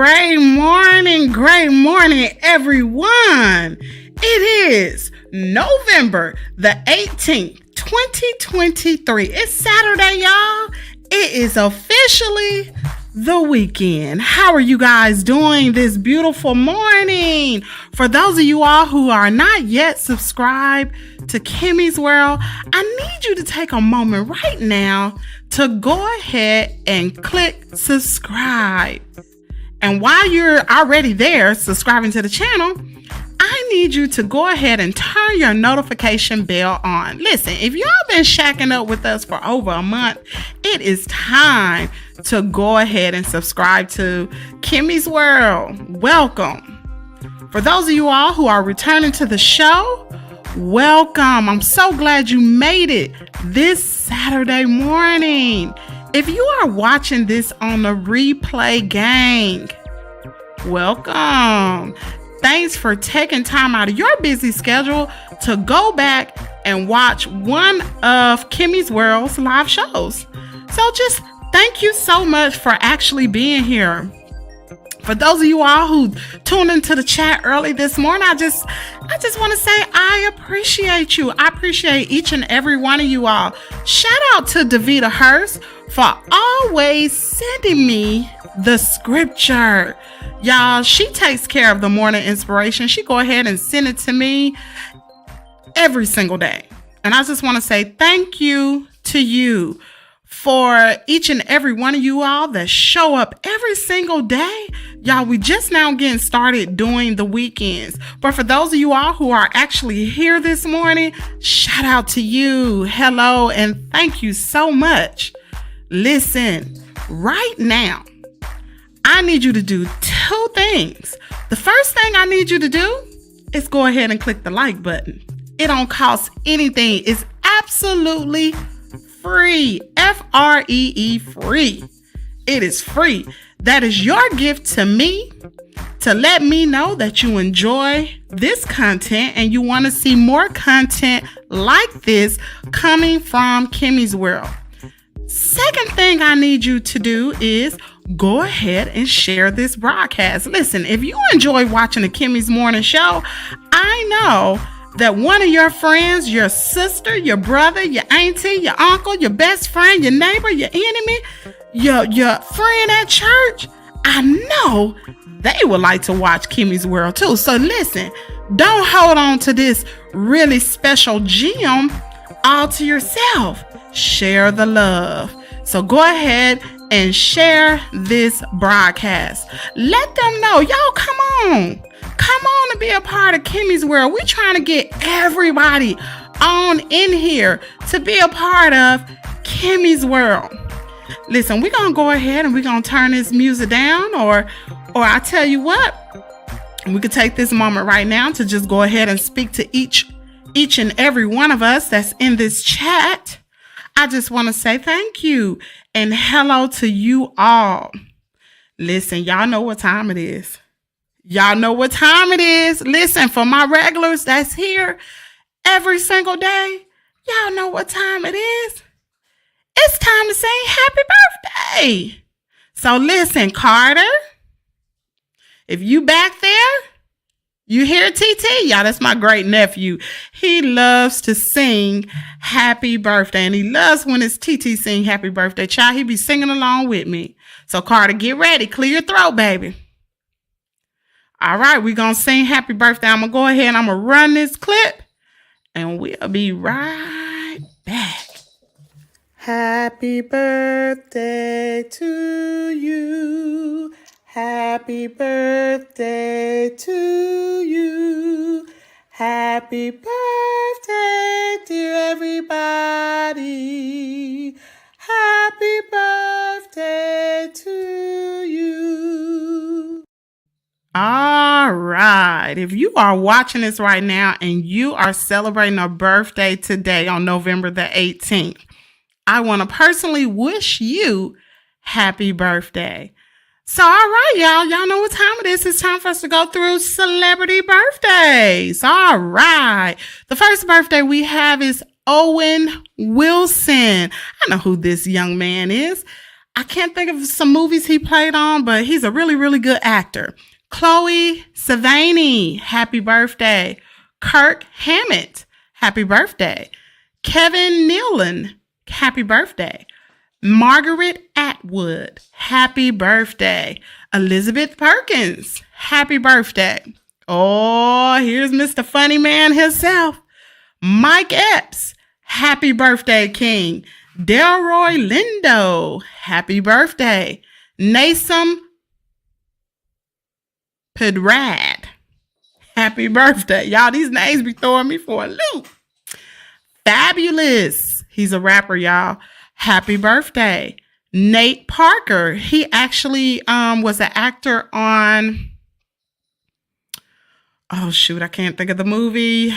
Great morning, everyone. It is November the 18th, 2023. It's Saturday, y'all. It is officially the weekend. How are you guys doing this beautiful morning? For those of you all who are not yet subscribed to Kimmies World, I need you to take a moment right now to go ahead and click subscribe. And while you're already there subscribing to the channel, I need you to go ahead and turn your notification bell on. Listen, if y'all been shacking up with us for over a month, it is time to go ahead and subscribe to Kimmies World. Welcome. For those of you all who are returning to the show, welcome. I'm so glad you made it this Saturday morning. If you are watching this on the replay, gang, welcome. Thanks for taking time out of your busy schedule to go back and watch one of Kimmies World's live shows. So just thank you so much for actually being here. For those of you all who tuned into the chat early this morning, I just want to say I appreciate you. I appreciate each and every one of you all. Shout out to Davita Hurst for always sending me the scripture. Y'all, she takes care of the morning inspiration. She go ahead and send it to me every single day. And I just want to say thank you to you for each and every one of you all that show up every single day. Y'all, we just now getting started doing the weekends. But for those of you all who are actually here this morning, shout out to you. Hello, and thank you so much. Listen, right now, I need you to do two things. The first thing I need you to do is go ahead and click the like button. It don't cost anything. It's absolutely free. Free. Free. It is free. That is your gift to me to let me know that you enjoy this content and you want to see more content like this coming from Kimmies World. Second thing I need you to do is go ahead and share this broadcast. Listen, if you enjoy watching the Kimmies Morning Show, I know that one of your friends, your sister, your brother, your auntie, your uncle, your best friend, your neighbor, your enemy, your friend at church, I know they would like to watch Kimmies World too. So listen, don't hold on to this really special gem all to yourself. Share the love. So go ahead and share this broadcast. Let them know, y'all, come on to be a part of Kimmies World. We're trying to get everybody on in here to be a part of Kimmies World. Listen, we're going to go ahead and we're going to turn this music down, or I tell you what, we could take this moment right now to just go ahead and speak to each and every one of us that's in this chat. I just want to say thank you and hello to you all. Listen, y'all know what time it is. Y'all know what time it is. Listen, for my regulars that's here every single day, y'all know what time it is. It's time to sing happy birthday. So listen, Carter, if you back there, you hear TT? Y'all, that's my great nephew. He loves to sing happy birthday, and he loves when it's TT sing happy birthday. Child, he be singing along with me. So Carter, get ready. Clear your throat, baby. All right, we're going to sing happy birthday. I'm going to go ahead and I'm going to run this clip, and we'll be right back. Happy birthday to you. Happy birthday to you. Happy birthday, dear everybody. Happy birthday to you. All right. If you are watching this right now and you are celebrating a birthday today on November the 18th, I want to personally wish you happy birthday. So, all right, y'all know what time it is. It's time for us to go through celebrity birthdays. All right. The first birthday we have is Owen Wilson. I know who this young man is. I can't think of some movies he played on, but he's a really, really good actor. Chloe Sevigny, happy birthday. Kirk Hammett, happy birthday. Kevin Nealon, happy birthday. Margaret Atwood, happy birthday. Elizabeth Perkins, happy birthday. Oh, here's Mr. Funny Man himself. Mike Epps, happy birthday, King. Delroy Lindo, happy birthday. Nasom Pedrad, happy birthday. Y'all, these names be throwing me for a loop. Fabulous, he's a rapper, y'all. Happy birthday. Nate Parker, he actually was an actor on, oh shoot, I can't think of the movie.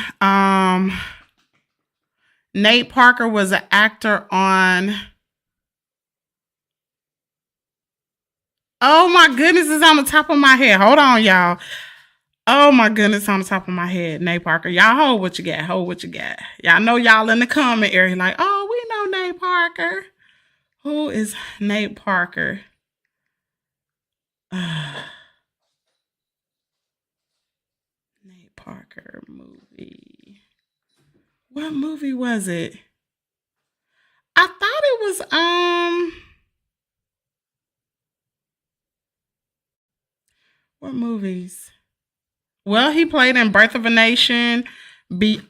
Nate Parker was an actor on, oh my goodness, it's on the top of my head. Hold on, y'all. Oh my goodness, on the top of my head. Nate Parker. Y'all hold what you got. Hold what you got. Y'all know y'all in the comment area like, oh, we know Nate Parker. Who is Nate Parker? Nate Parker movie. What movie was it? I thought it was what movies? Well, he played in Birth of a Nation, The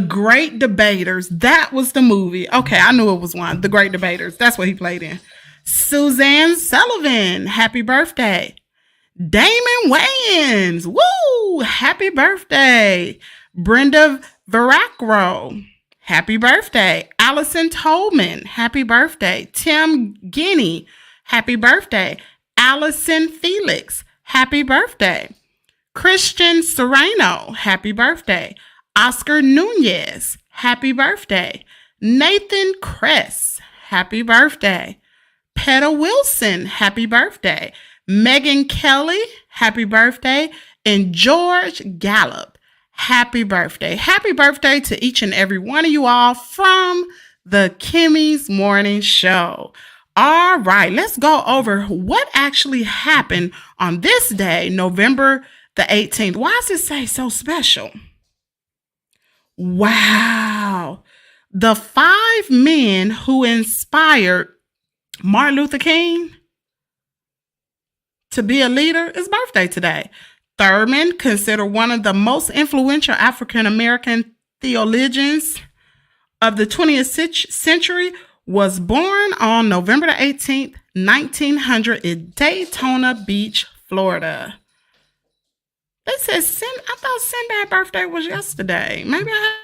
Great Debaters. That was the movie. Okay, I knew it was one. The Great Debaters. That's what he played in. Suzanne Sullivan, happy birthday. Damon Wayans, woo, happy birthday. Brenda Veracro, happy birthday. Allison Tolman, happy birthday. Tim Guinea, happy birthday. Allison Felix, happy birthday. Christian Serrano, happy birthday. Oscar Nunez, happy birthday. Nathan Kress, happy birthday. Petta Wilson, happy birthday. Megan Kelly, happy birthday. And George Gallup, happy birthday. Happy birthday to each and every one of you all from the Kimmies Morning Show. All right, let's go over what actually happened on this day, November the 18th. Why does it say so special? Wow. The 5 men who inspired Martin Luther King to be a leader is birthday today. Thurman, considered one of the most influential African-American theologians of the 20th century, was born on November the 18th, 1900 in Daytona Beach, Florida. They said, I thought Sinbad's birthday was yesterday. Maybe I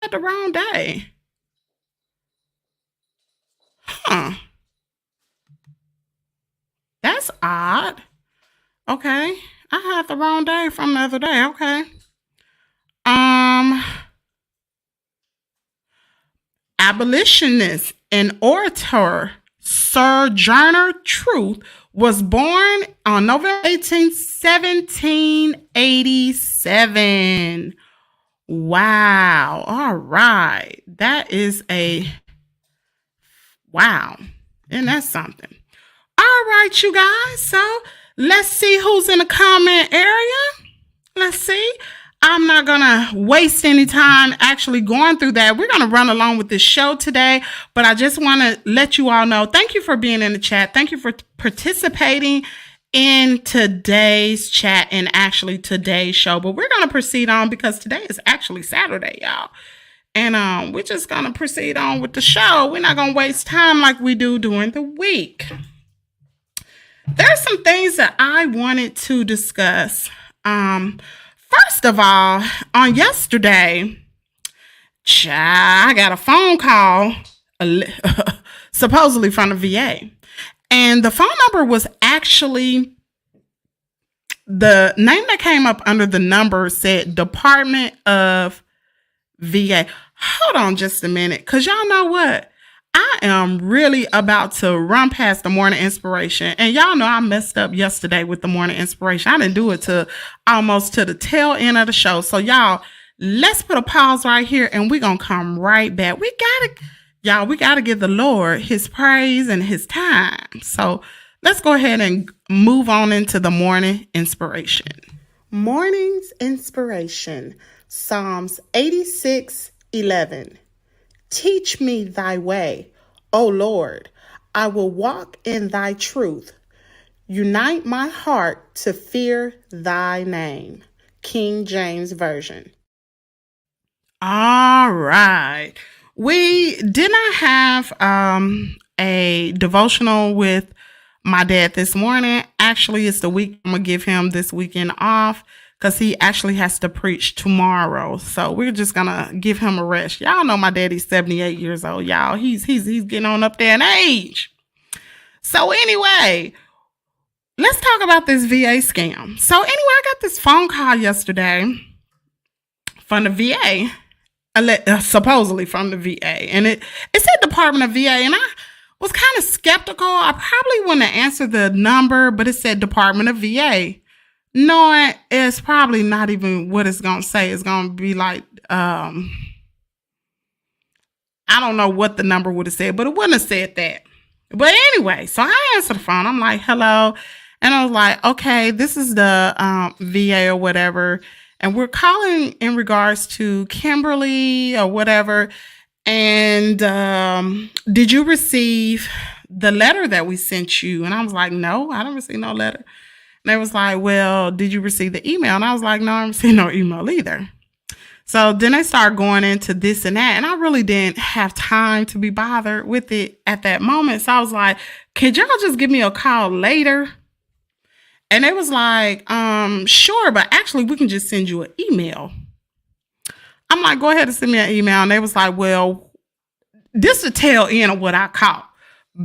had the wrong day. Huh. That's odd. Okay. I had the wrong day from the other day. Okay. Abolitionist and orator Sojourner Truth was born on November 18th, 1787. Wow. All right. That is wow. And that's something. All right, you guys. So let's see who's in the comment area. Let's see. I'm not going to waste any time actually going through that. We're going to run along with this show today, but I just want to let you all know, thank you for being in the chat. Thank you for participating in today's chat and actually today's show. But we're going to proceed on because today is actually Saturday, y'all. And we're just going to proceed on with the show. We're not going to waste time like we do during the week. There's some things that I wanted to discuss. First of all, on yesterday, I got a phone call, supposedly from the VA. And the phone number was actually, the name that came up under the number said Department of VA. Hold on just a minute, because y'all know what? I am really about to run past the morning inspiration. And y'all know I messed up yesterday with the morning inspiration. I didn't do it to almost to the tail end of the show. So y'all, let's put a pause right here and we're going to come right back. We got to Y'all, we got to give the Lord his praise and his time. So let's go ahead and move on into the morning inspiration. Morning's inspiration, Psalms 86:11. Teach me thy way, O Lord. I will walk in thy truth. Unite my heart to fear thy name. King James Version. All right. We did not have a devotional with my dad this morning. Actually, it's the week I'm going to give him this weekend off because he actually has to preach tomorrow. So we're just going to give him a rest. Y'all know my daddy's 78 years old, y'all. He's getting on up there in age. So anyway, let's talk about this VA scam. So anyway, I got this phone call yesterday from the VA, supposedly from the VA. And it said Department of VA. And I was kind of skeptical. I probably wouldn't have answered the number, but it said Department of VA. Knowing it's probably not even what it's going to say. It's going to be like, I don't know what the number would have said, but it wouldn't have said that. But anyway, so I answered the phone. I'm like, hello. And I was like, okay, this is the VA or whatever. And we're calling in regards to Kimberly or whatever. And did you receive the letter that we sent you? And I was like, no, I didn't receive no letter. And they was like, well, did you receive the email? And I was like, no, I didn't receive no email either. So then they started going into this and that. And I really didn't have time to be bothered with it at that moment. So I was like, could y'all just give me a call later? And they was like, sure, but actually we can just send you an email. I'm like, go ahead and send me an email. And they was like, well, this is the tail end of what I caught.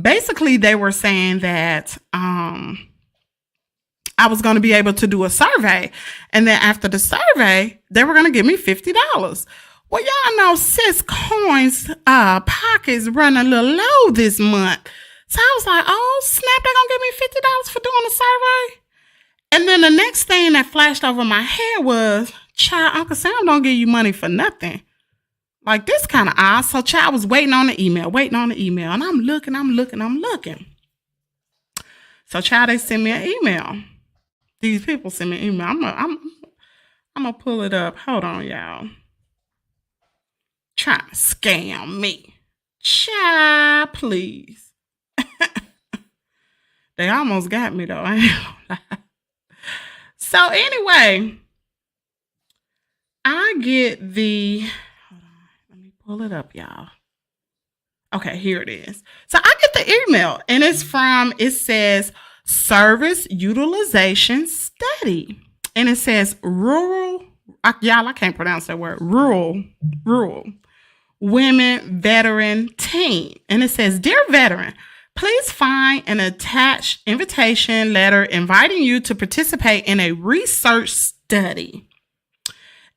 Basically, they were saying that I was going to be able to do a survey. And then after the survey, they were going to give me $50. Well, y'all know Sis Coin's pockets run a little low this month. So I was like, oh, snap, they're going to give me $50 for doing a survey? And then the next thing that flashed over my head was, child, Uncle Sam don't give you money for nothing. Like, this kind of odd. So child was waiting on the email. And I'm looking. So child, they sent me an email. These people send me an email. I'm gonna pull it up. Hold on, y'all. Trying to scam me. Child, please. They almost got me, though. I ain't gonna lie. So anyway, I get hold on, let me pull it up, y'all. Okay, here it is. So I get the email, and it says, Service Utilization Study. And it says rural, y'all, I can't pronounce that word, rural women veteran team. And it says, Dear veteran, please find an attached invitation letter inviting you to participate in a research study.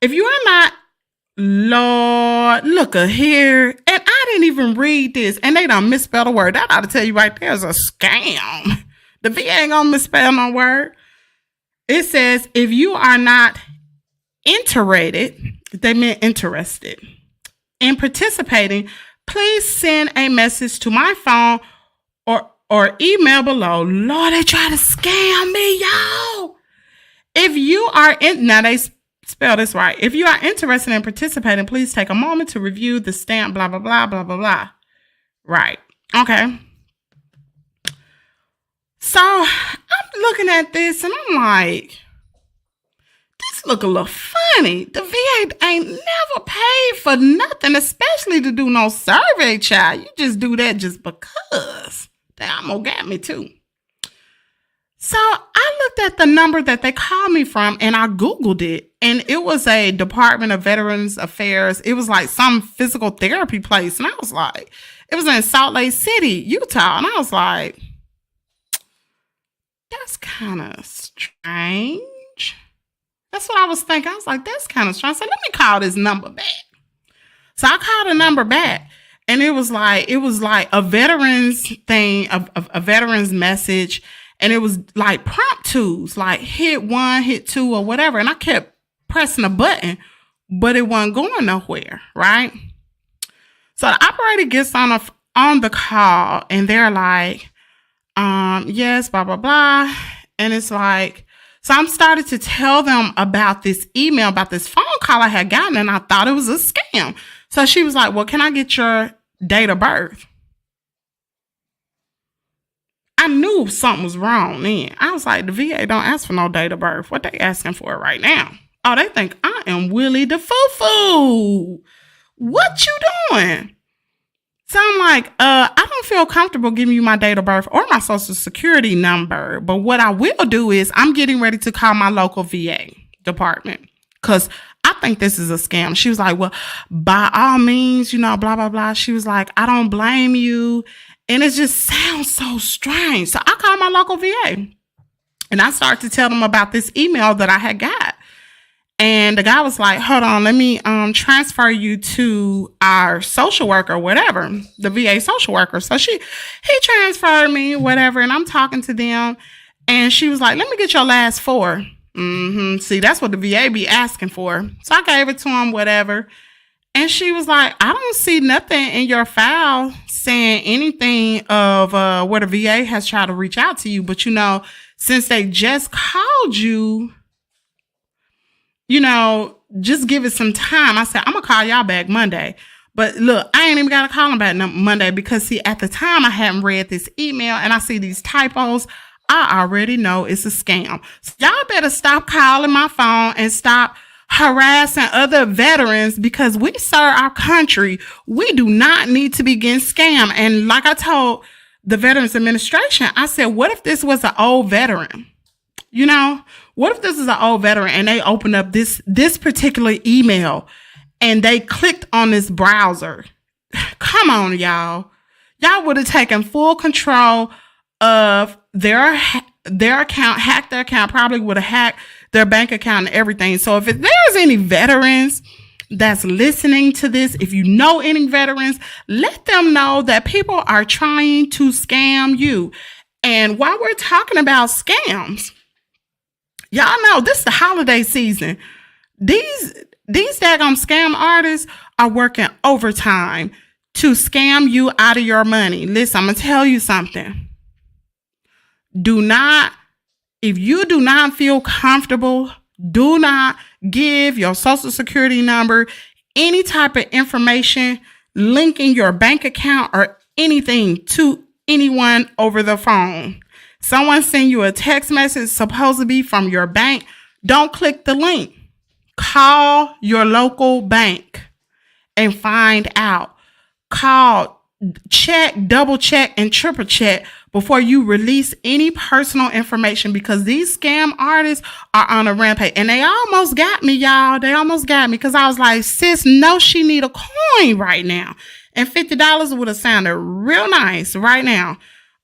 If you are not, Lord, look here. And I didn't even read this. And they done misspelled a word. That ought to tell you right there is a scam. The VA ain't gonna misspell no word. It says, if you are not interested, they meant interested, in participating, please send a message to my phone or email below. Lord, they try to scam me, y'all. If you are now they spell this right. If you are interested in participating, please take a moment to review the stamp, blah, blah, blah, blah, blah, blah. Right. Okay. So I'm looking at this and I'm like, this look a little funny. The VA ain't never paid for nothing, especially to do no survey, child. You just do that just because. They almost got me too. So I looked at the number that they called me from and I Googled it. And it was a Department of Veterans Affairs. It was like some physical therapy place. And I was like, it was in Salt Lake City, Utah. And I was like, that's kind of strange. That's what I was thinking. I was like, that's kind of strange. So let me call this number back. So I called the number back. And it was like a veterans thing, a veterans message. And it was like prompt tools, like hit 1, hit 2 or whatever. And I kept pressing a button, but it wasn't going nowhere, right? So the operator gets on the call and they're like, yes, blah, blah, blah. And it's like, so I'm started to tell them about this email, about this phone call I had gotten, and I thought it was a scam. So she was like, well, can I get your date of birth? I knew something was wrong then. I was like, the VA don't ask for no date of birth. What they asking for right now? Oh, they think I am Willie the Foo-Foo. What you doing? So I'm like, I don't feel comfortable giving you my date of birth or my social security number. But what I will do is I'm getting ready to call my local VA department because I think this is a scam. She was like, well, by all means, blah, blah, blah. She was like, I don't blame you. And it just sounds so strange. So I called my local VA and I started to tell them about this email that I had got. And the guy was like, hold on, let me transfer you to our social worker, whatever, the VA social worker. So he transferred me, whatever, and I'm talking to them. And she was like, let me get your last four. See, that's what the VA be asking for. So I gave it to him, whatever. And she was like, I don't see nothing in your file saying anything of where the VA has tried to reach out to you. But, since they just called you, just give it some time. I said, I'm going to call y'all back Monday. But look, I ain't even got to call them back Monday because, see, at the time I hadn't read this email and I see these typos. I already know it's a scam. So y'all better stop calling my phone and stop harassing other veterans because we serve our country. We do not need to be getting scammed. And like I told the Veterans Administration, I said, what if this was an old veteran? What if this is an old veteran and they open up this particular email and they clicked on this browser? Come on, y'all. Y'all would have taken full control of their account, hacked their account, probably would have hacked their bank account and everything. So if there's any veterans that's listening to this, if you know any veterans, let them know that people are trying to scam you. And while we're talking about scams, y'all know this is the holiday season. These daggone scam artists are working overtime to scam you out of your money. Listen, I'm going to tell you something. If you do not feel comfortable, do not give your social security number, any type of information linking your bank account or anything to anyone over the phone. Someone send you a text message supposed to be from your bank. Don't click the link. Call your local bank and find out. Check, double check, and triple check before you release any personal information because these scam artists are on a rampage. And they almost got me, y'all. They almost got me because I was like, sis, no, she need a coin right now. And $50 would have sounded real nice right now.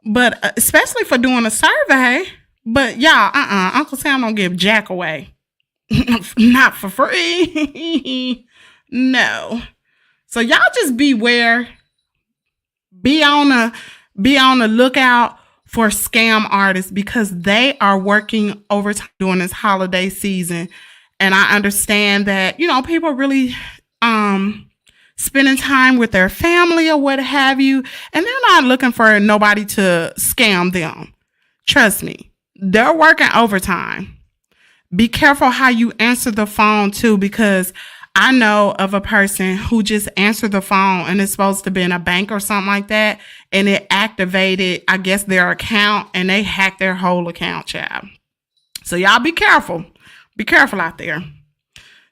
But especially for doing a survey. But y'all, Uncle Sam don't give jack away. Not for free. No. So y'all just beware. Be on the lookout for scam artists because they are working overtime during this holiday season. And I understand that, people really spending time with their family or what have you, and they're not looking for nobody to scam them. Trust me, they're working overtime. Be careful how you answer the phone too, because I know of a person who just answered the phone and it's supposed to be in a bank or something like that. And it activated, I guess, their account and they hacked their whole account, child. So y'all be careful. Be careful out there.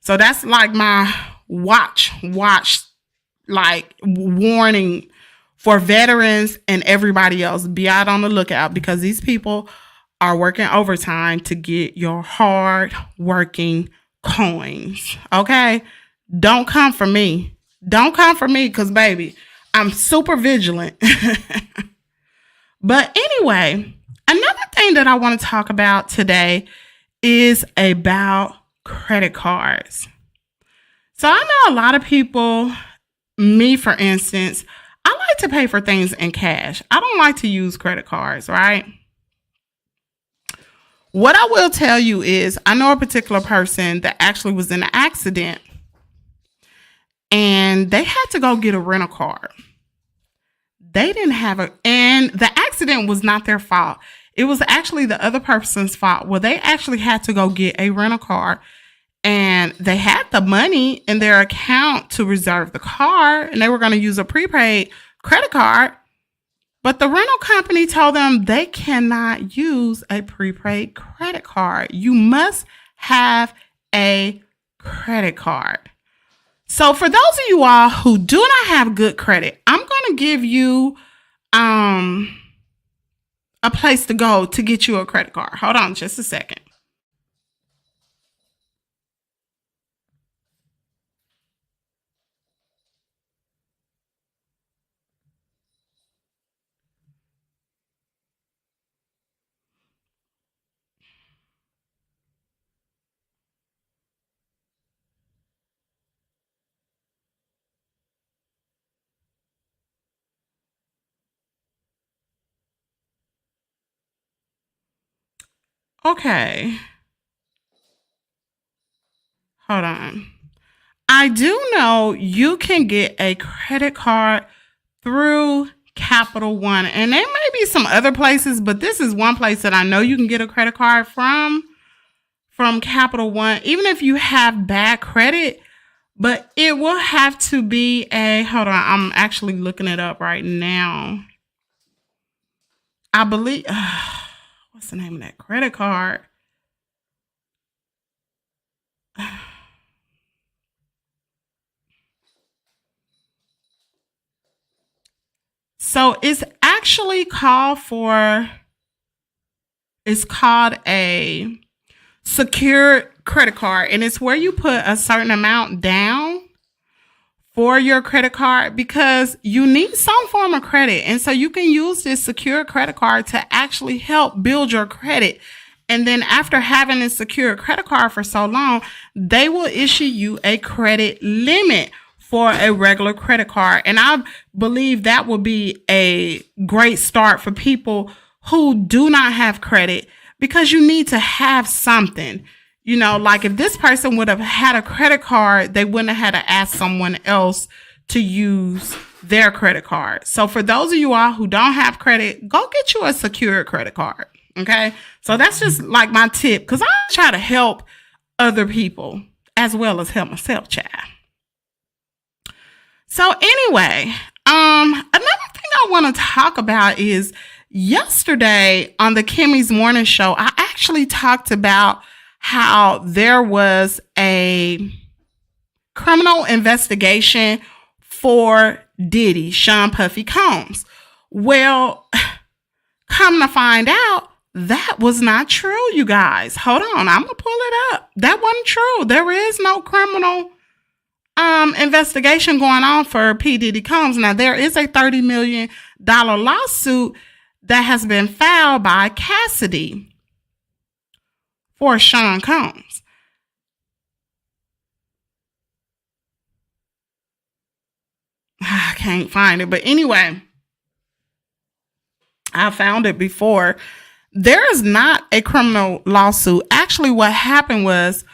So that's like my watch, like warning for veterans and everybody else. Be out on the lookout because these people are working overtime to get your hard working coins. Okay? Don't come for me. Don't come for me because, baby, I'm super vigilant. But anyway, another thing that I want to talk about today is about credit cards. So I know a lot of people, me for instance, I like to pay for things in cash. I don't like to use credit cards, right? What I will tell you is I know a particular person that actually was in an accident and they had to go get a rental car. They didn't have and the accident was not their fault. It was actually the other person's fault. Well, they actually had to go get a rental car, and they had the money in their account to reserve the car, and they were going to use a prepaid credit card. But the rental company told them they cannot use a prepaid credit card. You must have a credit card. So for those of you all who do not have good credit, I'm going to give you a place to go to get you a credit card. Hold on just a second. Okay. Hold on. I do know you can get a credit card through Capital One, and there may be some other places, but this is one place that I know you can get a credit card from Capital One, even if you have bad credit. But it will have to be hold on, I'm actually looking it up right now. I believe, what's the name of that credit card? So it's actually called a secured credit card, and it's where you put a certain amount down for your credit card because you need some form of credit. And so you can use this secure credit card to actually help build your credit. And then after having a secure credit card for so long, they will issue you a credit limit for a regular credit card. And I believe that will be a great start for people who do not have credit, because you need to have something. You know, like if this person would have had a credit card, they wouldn't have had to ask someone else to use their credit card. So for those of you all who don't have credit, go get you a secure credit card. Okay. So that's just like my tip, because I try to help other people as well as help myself, child. So anyway, another thing I want to talk about is yesterday on the Kimmie's Morning Show, I actually talked about how there was a criminal investigation for Diddy, Sean Puffy Combs. Well, come to find out, that was not true, you guys. Hold on, I'm going to pull it up. That wasn't true. There is no criminal investigation going on for P. Diddy Combs. Now, there is a $30 million lawsuit that has been filed by Cassidy for Sean Combs. I can't find it, but anyway, I found it before. There is not a criminal lawsuit. Actually, what happened was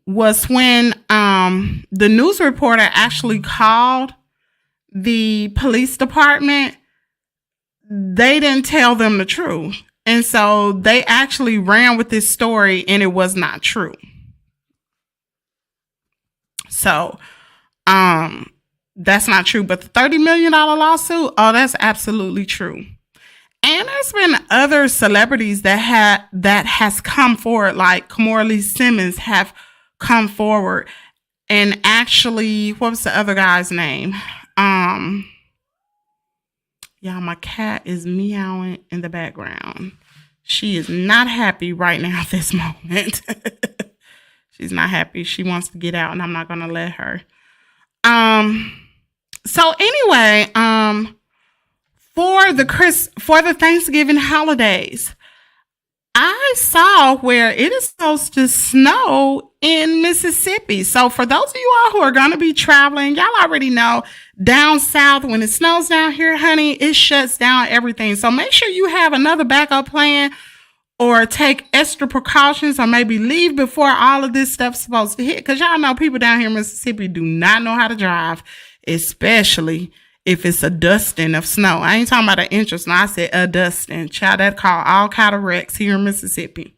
when the news reporter actually called the police department, they didn't tell them the truth. And so they actually ran with this story, and it was not true. So that's not true. But the $30 million lawsuit, oh, that's absolutely true. And there's been other celebrities that has come forward, like Kamora Simmons have come forward. And actually, what was the other guy's name? Yeah, my cat is meowing in the background. She is not happy right now at this moment. She's not happy. She wants to get out, and I'm not going to let her. So anyway, for the Thanksgiving holidays, I saw where it is supposed to snow in Mississippi. So for those of you all who are going to be traveling, y'all already know down south, when it snows down here, honey, it shuts down everything. So make sure you have another backup plan or take extra precautions or maybe leave before all of this stuff's supposed to hit. Because y'all know people down here in Mississippi do not know how to drive, especially if it's a dusting of snow. I ain't talking about an inch of snow. I said a dusting. Child, that call all kind of wrecks here in Mississippi.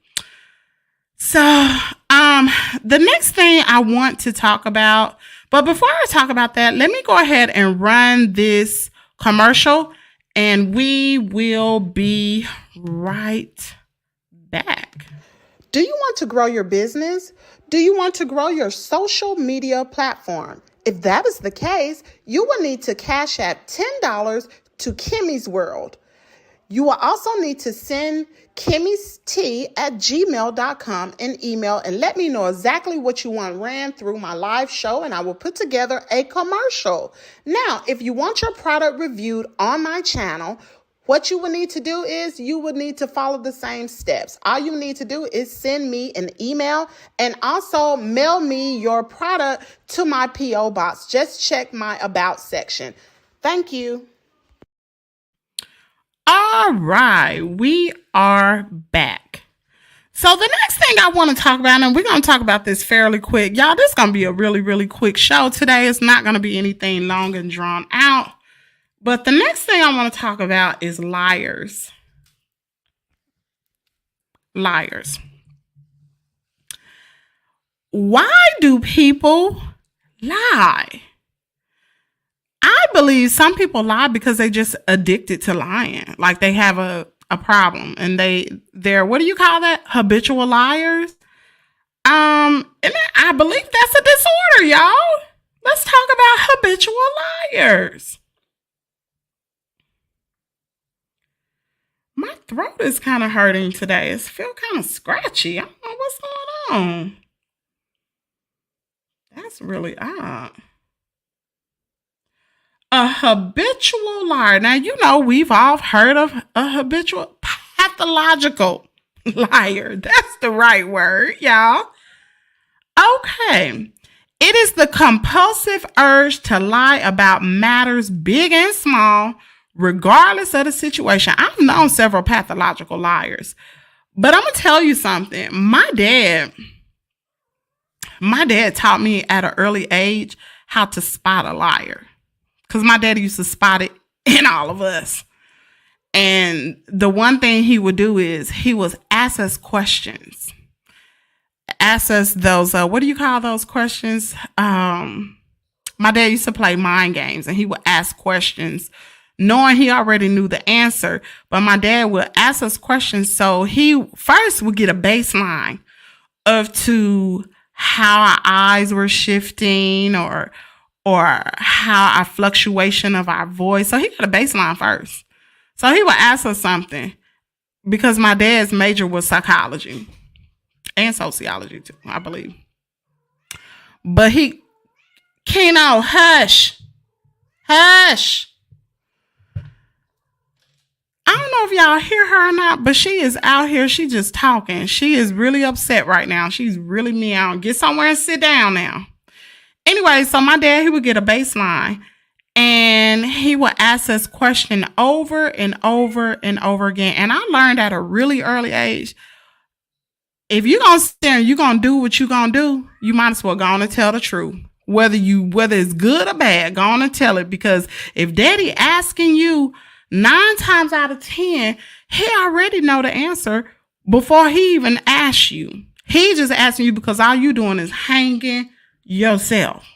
So, the next thing I want to talk about, but before I talk about that, let me go ahead and run this commercial and we will be right back. Do you want to grow your business? Do you want to grow your social media platform? If that is the case, you will need to Cashapp $10 to Kimmies World. You will also need to send kimmiestea@gmail.com an email and let me know exactly what you want ran through my live show, and I will put together a commercial. Now, if you want your product reviewed on my channel, what you will need to do is you would need to follow the same steps. All you need to do is send me an email and also mail me your product to my P.O. box. Just check my About section. Thank you. All right, we are back. So the next thing I want to talk about, and we're going to talk about this fairly quick. Y'all, this is going to be a really, really quick show today. It's not going to be anything long and drawn out. But the next thing I want to talk about is liars. Liars. Why do people lie? I believe some people lie because they just addicted to lying. Like they have a problem and they're, what do you call that? Habitual liars. And I believe that's a disorder, y'all. Let's talk about habitual liars. My throat is kind of hurting today. It feels kind of scratchy. I don't know what's going on. That's really odd. A habitual liar. Now, you know, we've all heard of a habitual pathological liar. That's the right word, y'all. Okay. It is the compulsive urge to lie about matters big and small, regardless of the situation. I've known several pathological liars, but I'm going to tell you something. My dad taught me at an early age how to spot a liar. Because my daddy used to spot it in all of us. And the one thing he would do is he would ask us questions. Ask us those, what do you call those questions? My dad used to play mind games and he would ask questions knowing he already knew the answer. But my dad would ask us questions. So he first would get a baseline of to how our eyes were shifting or how our fluctuation of our voice. So he got a baseline first. So he would ask us something because my dad's major was psychology and sociology too, I believe. But Keno, hush. Hush. I don't know if y'all hear her or not, but she is out here. She just talking. She is really upset right now. She's really meowing. Get somewhere and sit down now. Anyway, so my dad, he would get a baseline and he would ask us questions over and over and over again. And I learned at a really early age, if you're going to sit there and you're going to do what you're going to do, you might as well go on and tell the truth. Whether it's good or bad, go on and tell it. Because if daddy asking you 9 times out of 10, he already know the answer before he even asks you. He just asking you because all you doing is hanging yourself.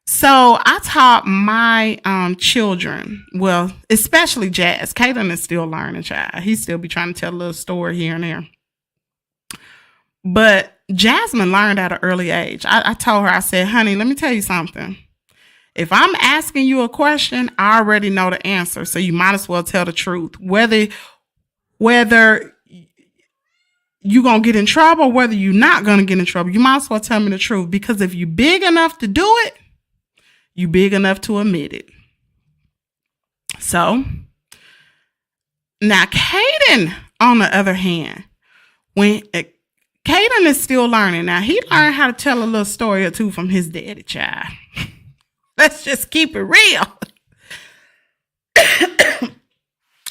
So I taught my children, well, especially Jazz. Caiden is still learning, child. He still be trying to tell a little story here and there. But Jasmine learned at an early age. I told her, I said, honey, let me tell you something. If I'm asking you a question, I already know the answer. So you might as well tell the truth. Whether you're going to get in trouble or whether you're not going to get in trouble, you might as well tell me the truth. Because if you're big enough to do it, you're big enough to admit it. So, now Caiden, on the other hand, when Caiden is still learning. Now, he learned how to tell a little story or two from his daddy, child. Let's just keep it real.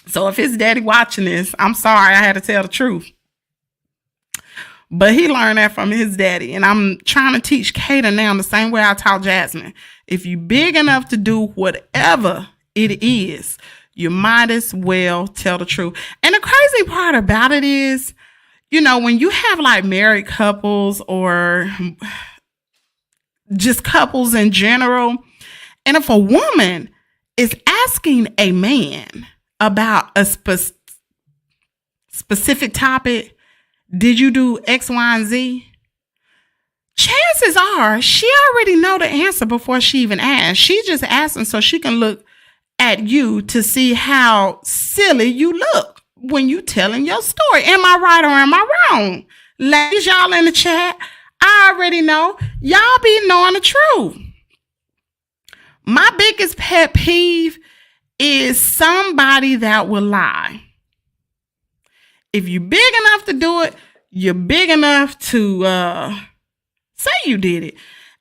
So if his daddy watching this, I'm sorry, I had to tell the truth. But he learned that from his daddy. And I'm trying to teach Caden now the same way I taught Jasmine. If you're big enough to do whatever it is, you might as well tell the truth. And the crazy part about it is, you know, when you have like married couples or just couples in general, and if a woman is asking a man about a specific topic, did you do X, Y, and Z? Chances are she already know the answer before she even asked. She just asking so she can look at you to see how silly you look when you telling your story. Am I right or am I wrong? Ladies, y'all in the chat, I already know. Y'all be knowing the truth. My biggest pet peeve is somebody that will lie. If you're big enough to do it, you're big enough to say you did it.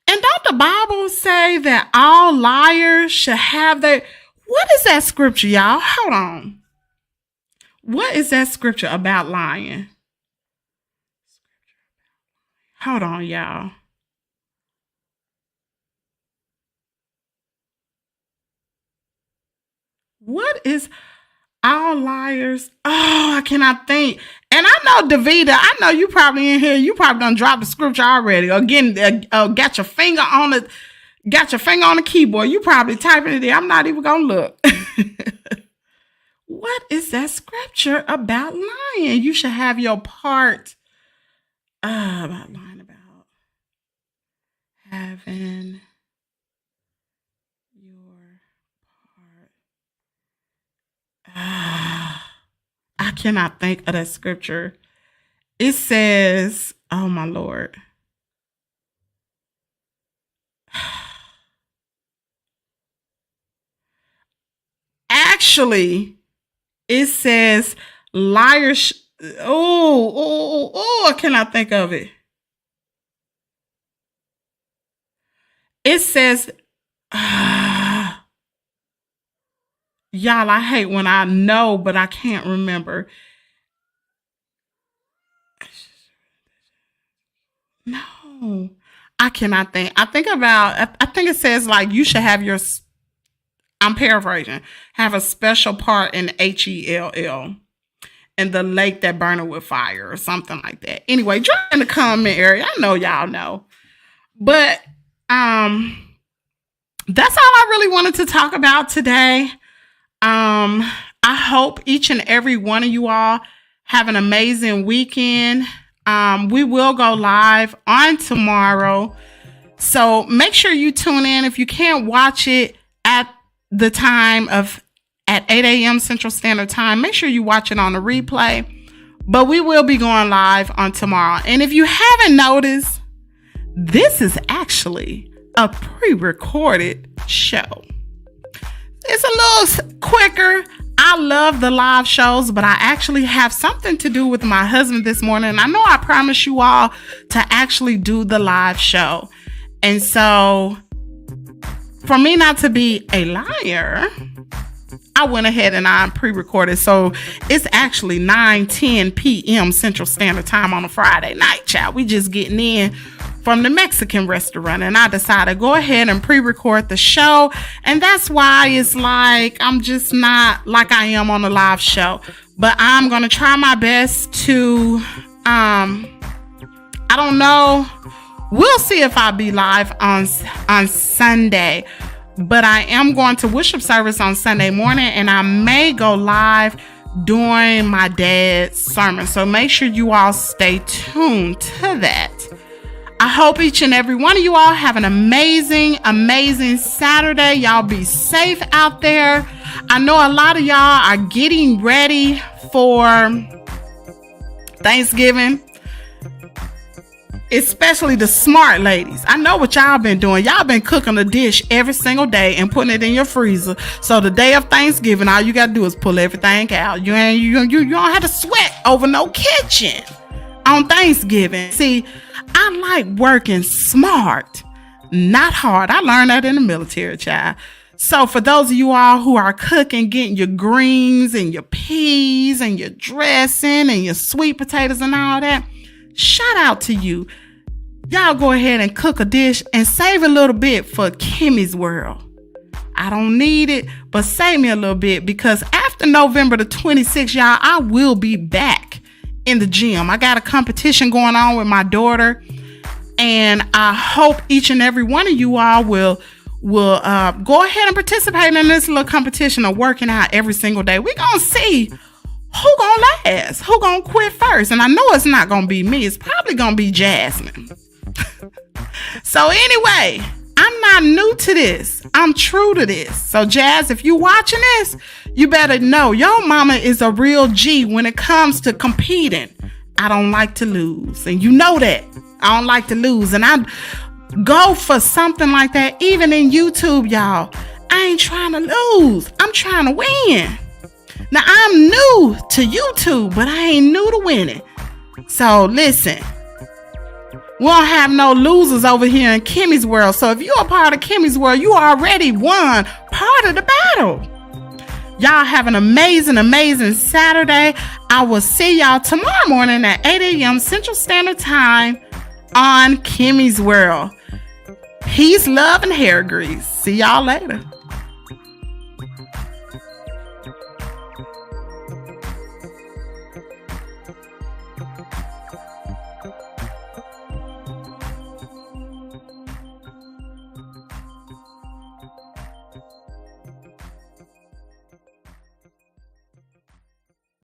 And don't the Bible say that all liars should have their... What is that scripture, y'all? Hold on. What is that scripture about lying? Hold on, y'all. What is all liars? Oh, I cannot think. And I know, Davida, I know you probably in here. You probably done dropped the scripture already. Again, got your finger on the keyboard. You probably typing it in. I'm not even gonna look. What is that scripture about lying? You should have your part about lying, about having your part. I cannot think of that scripture. It says, oh my Lord. Actually, it says liars. I cannot think of it. It says, y'all, I hate when I know, but I can't remember. No, I cannot think. I think it says like you should have your, I'm paraphrasing, have a special part in HELL in the lake that burned with fire or something like that. Anyway, drop in the comment area. I know y'all know. But that's all I really wanted to talk about today. I hope each and every one of you all have an amazing weekend. We will go live on tomorrow. So make sure you tune in. If you can't watch it at the time of at 8 a.m. Central Standard Time, make sure you watch it on the replay. But we will be going live on tomorrow. And if you haven't noticed, this is actually a pre-recorded show. It's a little quicker. I love the live shows, but I actually have something to do with my husband this morning. And I know I promised you all to actually do the live show. And so for me not to be a liar, I went ahead and I pre-recorded. So it's actually 9:10 p.m. Central Standard Time on a Friday night, child. We just getting in from the Mexican restaurant, and I decided to go ahead and pre-record the show. And that's why it's like I'm just not like I am on the live show. But I'm gonna try my best to I don't know. We'll see if I'll be live on Sunday. But I am going to worship service on Sunday morning, and I may go live during my dad's sermon. So make sure you all stay tuned to that. I hope each and every one of you all have an amazing, amazing Saturday. Y'all be safe out there. I know a lot of y'all are getting ready for Thanksgiving, especially the smart ladies. I know what y'all been doing. Y'all been cooking a dish every single day and putting it in your freezer. So the day of Thanksgiving, all you got to do is pull everything out. You don't have to sweat over no kitchen on Thanksgiving. See, I like working smart, not hard. I learned that in the military, child. So for those of you all who are cooking, getting your greens and your peas and your dressing and your sweet potatoes and all that, shout out to you. Y'all go ahead and cook a dish and save a little bit for Kimmies World. I don't need it, but save me a little bit, because after November the 26th, y'all, I will be back in the gym. I got a competition going on with my daughter, and I hope each and every one of you all will go ahead and participate in this little competition of working out every single day. We're going to see who going to last, who going to quit first. And I know it's not going to be me. It's probably going to be Jasmine. So anyway, I'm not new to this. I'm true to this. So Jazz, if you watching this, you better know your mama is a real G when it comes to competing. I don't like to lose. And you know that. I don't like to lose. And I go for something like that, even in YouTube, y'all. I ain't trying to lose. I'm trying to win. Now, I'm new to YouTube, but I ain't new to winning. So, listen. We don't have no losers over here in Kimmies World. So, if you're a part of Kimmies World, you already won part of the battle. Y'all have an amazing, amazing Saturday. I will see y'all tomorrow morning at 8 a.m. Central Standard Time on Kimmies World. Peace, love, and hair grease. See y'all later.